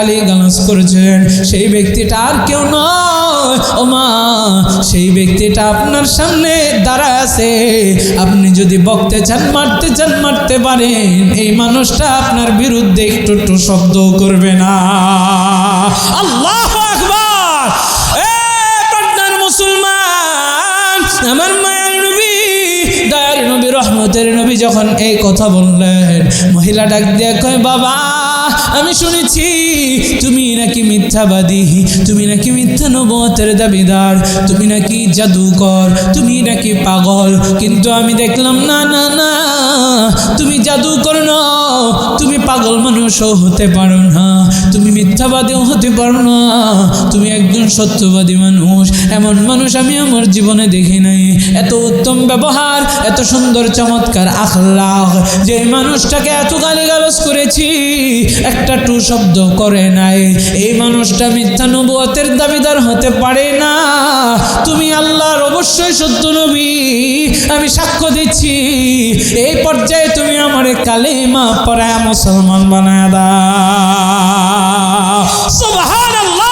গালি গালাজ করছেন সেই ব্যক্তিটা আর কেউ নয় ও মা, সেই ব্যক্তিটা আপনার সামনে দাঁড়ায় আছে। আপনি যদি বকতে চান, মারতে চান, মারতে পারেন। এই মানুষটা আপনার বিরুদ্ধে একটু শব্দ করবে না। আল্লাহু আকবার। পাটনার মুসলমান, আমার মায়ের নবী, দয়ার নবী, রহমতের নবী যখন এই কথা বললেন, মহিলা ডাক দিয়ে কয়, বাবা আমি শুনেছি তুমি নাকি মিথ্যাবাদী, তুমি নাকি মিথ্যা নবুয়তের দাবিদার, তুমি নাকি জাদুকর, তুমি নাকি পাগল। কিন্তু আমি দেখলাম না না না, তুমি জাদুকর নও, তুমি পাগল মানুষও হতে পারো না, তুমি মিথ্যাবাদীও হতে পারো না, তুমি একজন সত্যবাদী মানুষ। এমন মানুষ আমি আমার জীবনে দেখি নাই। এত উত্তম ব্যবহার, এত সুন্দর চমৎকার আখলাক, যে মানুষটাকে এত গালিগালাজ করেছি একটা টু শব্দ করে নাই, এই মানুষটা মিথ্যা নবুয়তের দাবিদার হতে পারে না। তুমি আল্লাহর অবশ্যই সত্য নবী, আমি সাক্ষ্য দিচ্ছি। এই পর্যায়ে তুমি আমার কালেমা পড়ায় মুসলমান বানায় দাও। সুবহানাল্লাহ।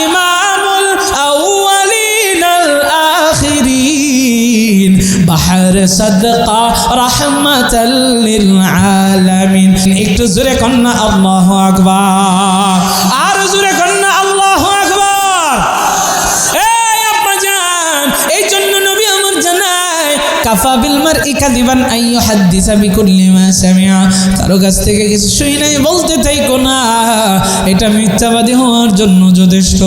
ইমামুল আউয়ালিন আল আখিরিন, বাহর সাদকা রাহমাতাল লিল আলামিন। একটু জোরে কন্যা আল্লাহু আকবার, আর জোরে কন্যা আল্লাহু আকবার। এই আপা জান, এই জন্য নবী আমার জানায়, কাফা বিল মারই কাযিবান আন ইউহাদ্দিসা বিকুল্লি মা সামিআ। কারো কাছ থেকে কিছু শুই নাই বলতে থাইকো না, এটা মিথ্যাবাদী হওয়ার জন্য যথেষ্ট।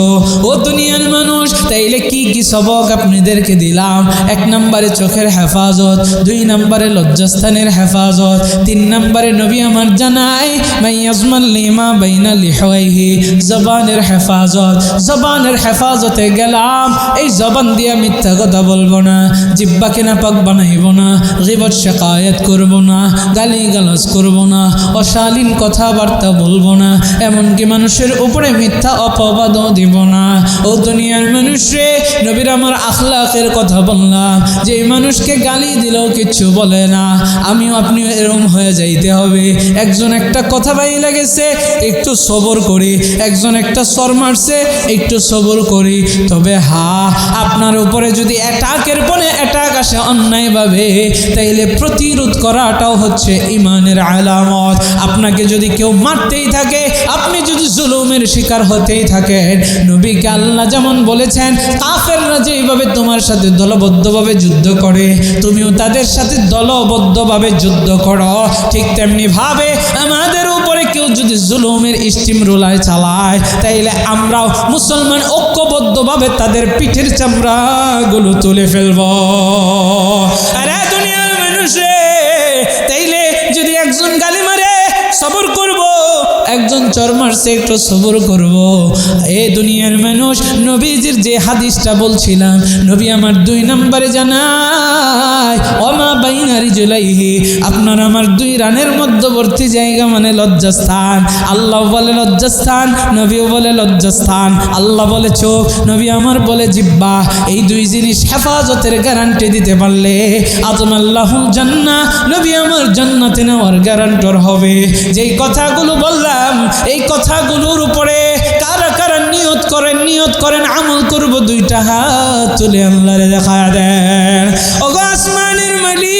ও দুনিয়ার মানুষ, তাইলে কি কি সবক আপনাদেরকে দিলাম? 1 নম্বরে চোখের হেফাজত, 2 নম্বরে লজ্জাস্থানের হেফাজত, 3 নম্বরে নবী আমার জানায় মাইয়াজমাল লিমা বাইনা লিহওয়াইহি, জবানের হেফাজত। জবানের হেফাজতে গেলাম, এই জবান দিয়ে মিথ্যা কথা বলবো না, জিহ্বাকে নাপাক বানাইব না, গীবত শিকায়াত করব না, গালি গালাজ করব না, অশালীন কথাবার্তা বলবো না, এমনকি মানুষের উপরে মিথ্যা অপবাদও দিব না। ও দুনিয়ার মানুষে, নবীর আমার আখলাকের কথা বললাম, যে এই মানুষকে গালি দিলেও কিচ্ছু বলে না। আমিও আপনিও এরকম হয়ে যাইতে হবে। একজন একটা কথা বাই লাগেছে, একটু সবর করি, একজন একটা সর মারছে, একটু সবর করি। তবে আপনার উপরে যদি অ্যাটাকের পরে অ্যাটাক আসে অন্যায়ভাবে, তাইলে প্রতিরোধ করাটাও হচ্ছে ইমানের আলামত। আপনাকে যদি কেউ মারতেই থাকে, আপনি যদি জুলুমের শিকার হতেই থাকেন, নবীকে আল্লাহ যেমন বলেছেন কাফেররা যেইভাবে তোমার সাথে দলবদ্ধভাবে যুদ্ধ করে, তুমিও তাদের সাথে দলবদ্ধভাবে যুদ্ধ করো। ঠিক তেমনি ভাবে আমাদের উপরে কেউ যদি জুলুমের স্টিম রোলার চালায়, তাইলে আমরাও মুসলমান ঐক্যবদ্ধভাবে তাদের পিঠের চামড়াগুলো তুলে ফেলব। আরে দুনিয়ার মানুষে, তাইলে যদি একজন গালি মারে সবর করব, একজন চর মারছে একটু সবর করব। এ দুনিয়ার মানুষ, নবীজির যে হাদিসটা বলছিলাম, নবী আমার 2 নম্বরে জানায় ওমা বাইনা রিজলাইহি, আপনার আমার 2 রানের মধ্যবর্তী জায়গা মানে লজ্জাস্থান। আল্লাহ বলে লজ্জাস্থান, নবীও বলে লজ্জাস্থান। আল্লাহ বলে চোখ, নবী আমার বলে জিহ্বা। এই 2 জিনিস হেফাজতের গ্যারান্টি দিতে পারলে আযমাল্লাহুল জান্নাহ, নবী আমার জান্নাতে নেওয়ার গ্যারান্টর হবে। যেই কথাগুলো বললাম, এই কথাগুলোর উপরে কারা কারা নিয়ত করেন আমল করব, 2টা হাত তুলে আল্লাহরে দেখা দেন। ও আসমানের মালিক,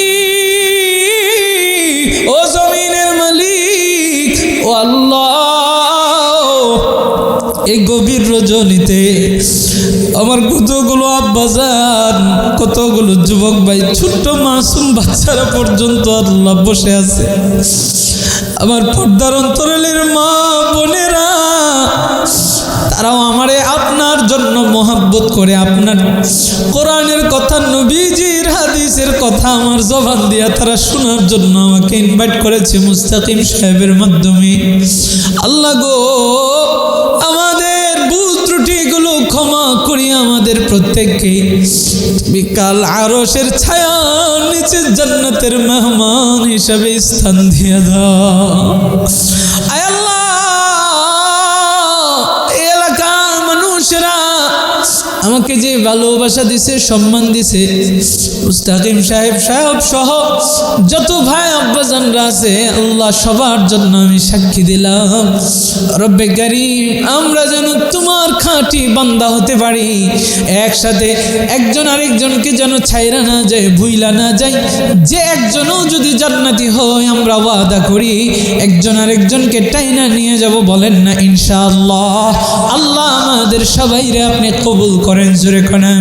ও জমিনের মালিক, ও আল্লাহ, এই গভীর রজনীতে আমার কতগুলো আব্বাজান, কতগুলো যুবক ভাই, ছোট্ট মাসুম বাচ্চারা পর্যন্ত আল্লাহ বসে আছে। আমার পর্দার অন্তরালের মা বোনেরা, তারাও আমারে আপনার জন্য মোহাব্বত করে, আপনার কোরআনের কথা, নবীজির হাদিসের কথা আমার জবান দিয়া তারা শোনার জন্য আমাকে ইনভাইট করেছে মুস্তাকিম সাহেবের মাধ্যমে। আল্লাহ গো, আমাদের ভুল ত্রুটিগুলো ক্ষমা করি আমাদের প্রত্যেককে। বিকাল আরশের ছায়ার নিচে জান্নাতের মেহমান হিসাবে স্থান দিয়ে দাও। আয় আল্লাহ, এই এলাকার মানুষরা আমাকে যে ভালোবাসা দিছে, সম্মান দিছে, মুস্তাকিম সাহেব সহ যত ভাই আব্বাজানরা আছে আল্লাহ সবার জন্য আমি সাক্ষী দিলাম, রব্বে কারীম আমরা যেন তোমার খাঁটি বান্দা হতে পারি, একসাথে একজন আরেকজনকে যেন ছাইরা না যায়, ভুইলা না যায়। যে একজনও যদি জান্নাতি হয় আমরা ওয়াদা করি একজন আরেকজনকে টাইনা নিয়ে যাব, বলেন না ইনশাআল্লাহ। আল্লাহ আমাদের সবাইরে আপনি কবুল করেন, জোরে কোন